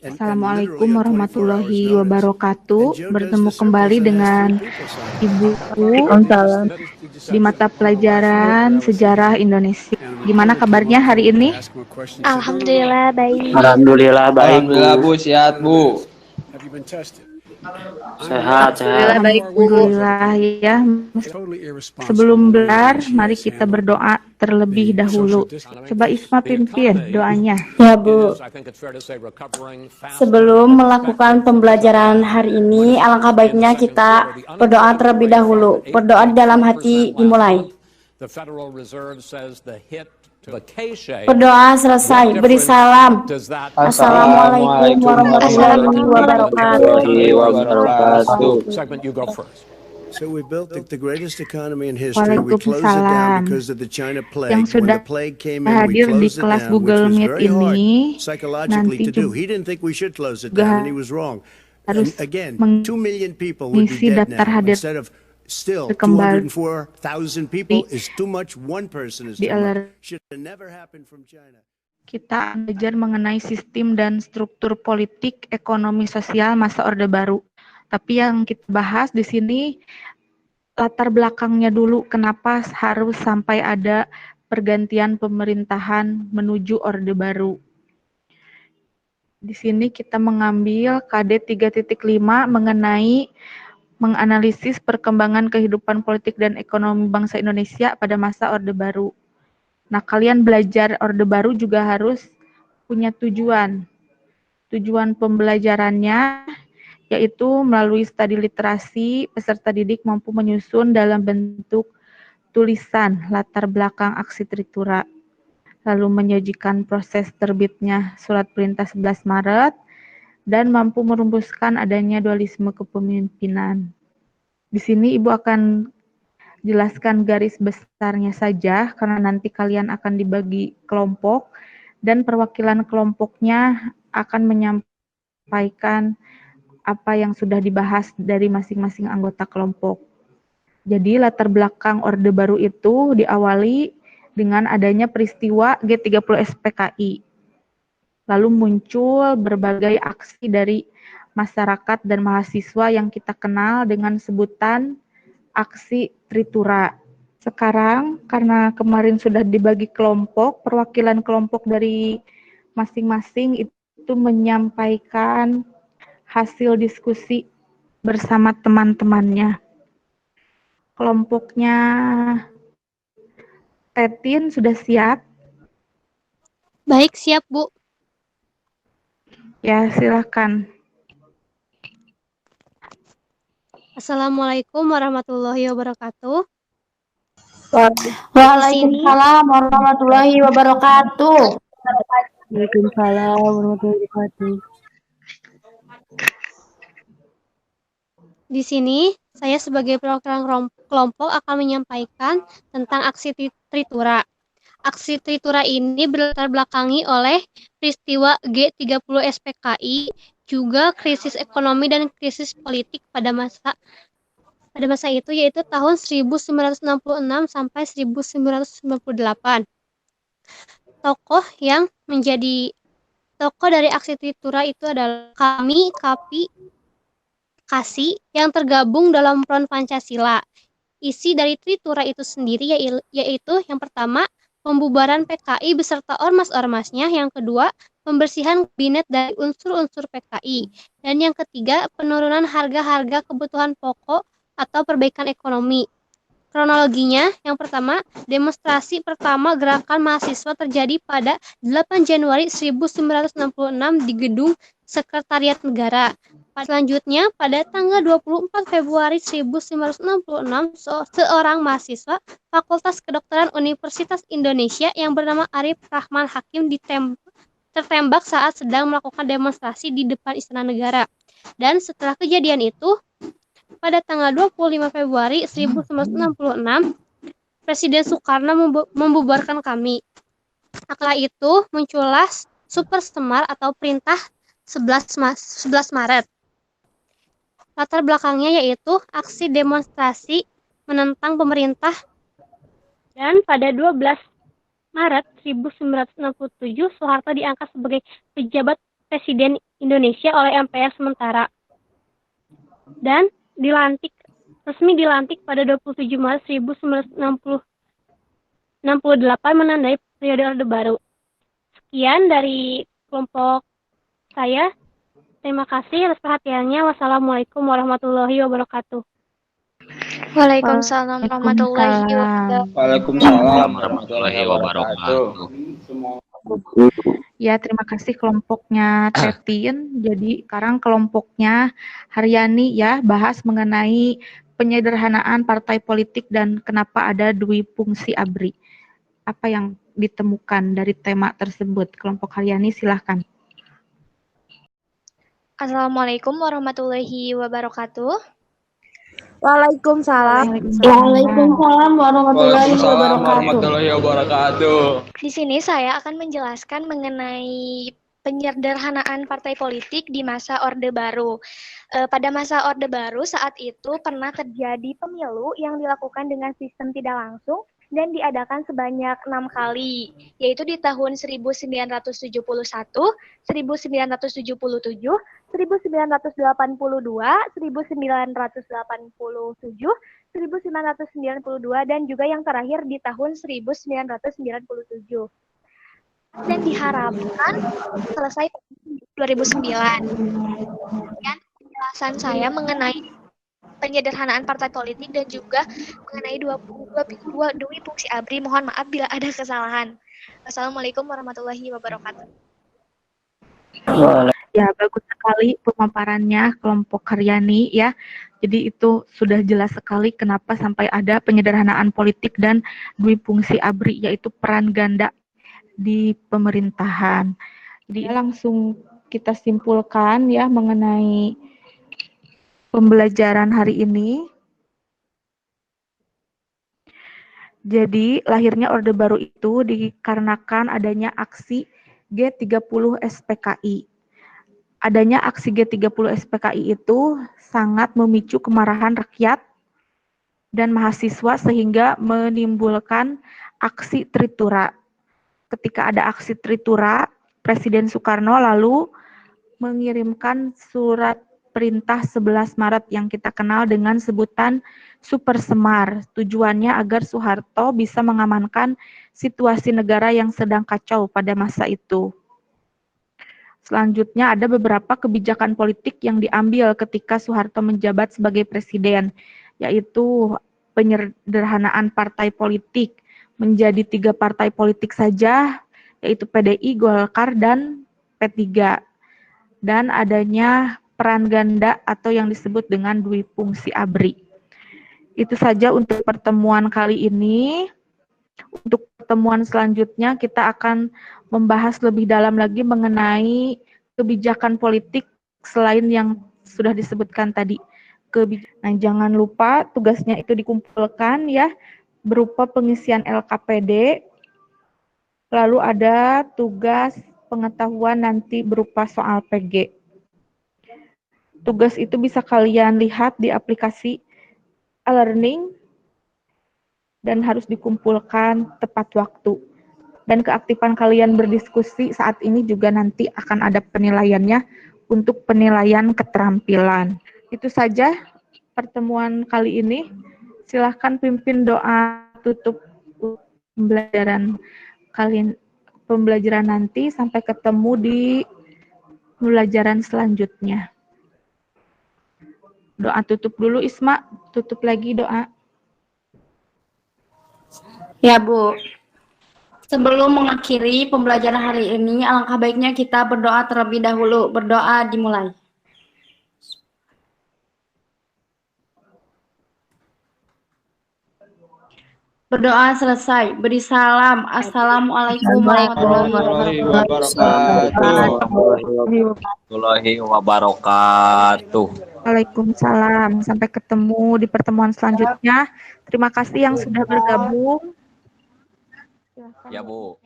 Assalamualaikum warahmatullahi wabarakatuh. Bertemu kembali dengan Ibu Waalaikumsalam. di mata pelajaran Sejarah Indonesia. Gimana kabarnya hari ini? Alhamdulillah baik. Alhamdulillah baik, Alhamdulillah Bu, Bu. sehat Bu. Sehat, Alhamdulillah sehat. baik, Bu. Alhamdulillah ya. Sebelum belajar, mari kita berdoa terlebih dahulu. Coba Isma pimpin doanya. Ya, Bu. Sebelum melakukan pembelajaran hari ini, alangkah baiknya kita berdoa terlebih dahulu. Berdoa di dalam hati dimulai. Berdoa selesai, beri salam. Assalamualaikum warahmatullahi wabarakatuh. So we built the greatest economy in history. We closed it Waalaikumsalam. down because of the China plague. Yang When sudah the plague came in, we hadir di closed it kelas down, Google which was Meet very hard ini psychologically nanti to do. juga He didn't think we should close it down, and he was wrong. harus And again, 2 million people would be mengisi dead daftar now hadir instead of still kembali 204,000 people is too much. One person is di too much. alert. Should have never happened from China. Kita belajar mengenai sistem dan struktur politik, ekonomi, sosial masa Orde Baru. Tapi yang kita bahas di sini latar belakangnya dulu, kenapa harus sampai ada pergantian pemerintahan menuju Orde Baru. Di sini kita mengambil KD 3.5 mengenai menganalisis perkembangan kehidupan politik dan ekonomi bangsa Indonesia pada masa Orde Baru. Nah, kalian belajar Orde Baru juga harus punya tujuan. Tujuan pembelajarannya yaitu melalui studi literasi, peserta didik mampu menyusun dalam bentuk tulisan latar belakang aksi Tritura, lalu menyajikan proses terbitnya Surat Perintah 11 Maret, dan mampu merumuskan adanya dualisme kepemimpinan. Di sini Ibu akan jelaskan garis besarnya saja, karena nanti kalian akan dibagi kelompok, dan perwakilan kelompoknya akan menyampaikan apa yang sudah dibahas dari masing-masing anggota kelompok. Jadi latar belakang Orde Baru itu diawali dengan adanya peristiwa G30 SPKI. Lalu muncul berbagai aksi dari masyarakat dan mahasiswa yang kita kenal dengan sebutan aksi Tritura. Sekarang karena kemarin sudah dibagi kelompok, perwakilan kelompok dari masing-masing itu menyampaikan hasil diskusi bersama teman-temannya. Kelompoknya Tetin sudah siap? Baik, siap, Bu. Ya, silakan. Assalamualaikum warahmatullahi wabarakatuh. Waalaikumsalam warahmatullahi wabarakatuh. Waalaikumsalam warahmatullahi wabarakatuh. Di sini, saya sebagai perwakilan kelompok akan menyampaikan tentang aksi Tritura. Aksi Tritura ini berlatar belakangi oleh peristiwa G30 SPKI, juga krisis ekonomi dan krisis politik pada masa itu, yaitu tahun 1966 sampai 1998. Tokoh yang menjadi tokoh dari aksi Tritura itu adalah kami, KAPI, Kasih, yang tergabung dalam Front Pancasila. Isi dari Tritura itu sendiri yaitu yang pertama, pembubaran PKI beserta ormas-ormasnya, yang kedua, pembersihan kabinet dari unsur-unsur PKI, dan yang ketiga, penurunan harga-harga kebutuhan pokok atau perbaikan ekonomi. Kronologinya, yang pertama, demonstrasi pertama gerakan mahasiswa terjadi pada 8 Januari 1966 di Gedung Sekretariat Negara. Selanjutnya, pada tanggal 24 Februari 1966, seorang mahasiswa Fakultas Kedokteran Universitas Indonesia yang bernama Arif Rahman Hakim tertembak saat sedang melakukan demonstrasi di depan Istana Negara. Dan setelah kejadian itu, pada tanggal 25 Februari 1966, Presiden Soekarno membubarkan kami. Setelah itu, muncullah Super Semar atau Perintah 11 Maret. Latar belakangnya yaitu aksi demonstrasi menentang pemerintah, dan pada 12 Maret 1967 Soeharto diangkat sebagai pejabat Presiden Indonesia oleh MPR sementara dan resmi dilantik pada 27 Maret 1968 menandai periode Orde Baru. Sekian dari kelompok saya. Terima kasih atas perhatiannya. Wassalamualaikum warahmatullahi wabarakatuh. Waalaikumsalam warahmatullahi wabarakatuh. Waalaikumsalam warahmatullahi wabarakatuh. Ya, terima kasih kelompoknya Tetin. Jadi sekarang kelompoknya Haryani ya, bahas mengenai penyederhanaan partai politik dan kenapa ada dui fungsi ABRI. Apa yang ditemukan dari tema tersebut? Kelompok Haryani silahkan. Assalamualaikum warahmatullahi wabarakatuh. Waalaikumsalam. Waalaikumsalam warahmatullahi Waalaikumsalam wabarakatuh. warahmatullahi wabarakatuh. Di sini saya akan menjelaskan mengenai penyederhanaan partai politik di masa Orde Baru. Pada masa Orde Baru saat itu pernah terjadi pemilu yang dilakukan dengan sistem tidak langsung dan diadakan sebanyak 6 kali, yaitu di tahun 1971, 1977, 1982, 1987, 1992, dan juga yang terakhir di tahun 1997. Dan diharapkan selesai pada 2009. Sekian penjelasan saya mengenai penyederhanaan partai politik dan juga mengenai dui fungsi ABRI. Mohon maaf bila ada kesalahan. Wassalamualaikum warahmatullahi wabarakatuh. Ya, bagus sekali pemaparannya kelompok Haryani ya. Jadi itu sudah jelas sekali kenapa sampai ada penyederhanaan politik dan dui fungsi ABRI, yaitu peran ganda di pemerintahan. Jadi langsung kita simpulkan ya mengenai pembelajaran hari ini. Jadi lahirnya Orde Baru itu dikarenakan adanya aksi G30 SPKI. Adanya aksi G30 SPKI itu sangat memicu kemarahan rakyat dan mahasiswa sehingga menimbulkan aksi Tritura. Ketika ada aksi Tritura, Presiden Soekarno lalu mengirimkan surat perintah 11 Maret yang kita kenal dengan sebutan Super Semar. Tujuannya agar Soeharto bisa mengamankan situasi negara yang sedang kacau pada masa itu. Selanjutnya ada beberapa kebijakan politik yang diambil ketika Soeharto menjabat sebagai presiden, yaitu penyederhanaan partai politik menjadi 3 partai politik saja, yaitu PDI, Golkar, dan P3. Dan adanya peran ganda atau yang disebut dengan dui fungsi ABRI. Itu saja untuk pertemuan kali ini. Untuk pertemuan selanjutnya kita akan membahas lebih dalam lagi mengenai kebijakan politik selain yang sudah disebutkan tadi. Nah, jangan lupa tugasnya itu dikumpulkan ya, berupa pengisian LKPD, lalu ada tugas pengetahuan nanti berupa soal PG. Tugas itu bisa kalian lihat di aplikasi e-learning dan harus dikumpulkan tepat waktu. Dan keaktifan kalian berdiskusi saat ini juga nanti akan ada penilaiannya untuk penilaian keterampilan. Itu saja pertemuan kali ini. Silahkan pimpin doa tutup pembelajaran nanti. Sampai ketemu di pembelajaran selanjutnya. Doa tutup dulu, Isma. Tutup lagi doa. Ya, Bu. Sebelum mengakhiri pembelajaran hari ini, alangkah baiknya kita berdoa terlebih dahulu. Berdoa dimulai. Berdoa selesai. Beri salam. Assalamualaikum warahmatullahi wabarakatuh. Waalaikumsalam. Sampai ketemu di pertemuan selanjutnya. Terima kasih yang sudah bergabung. Ya, Bu.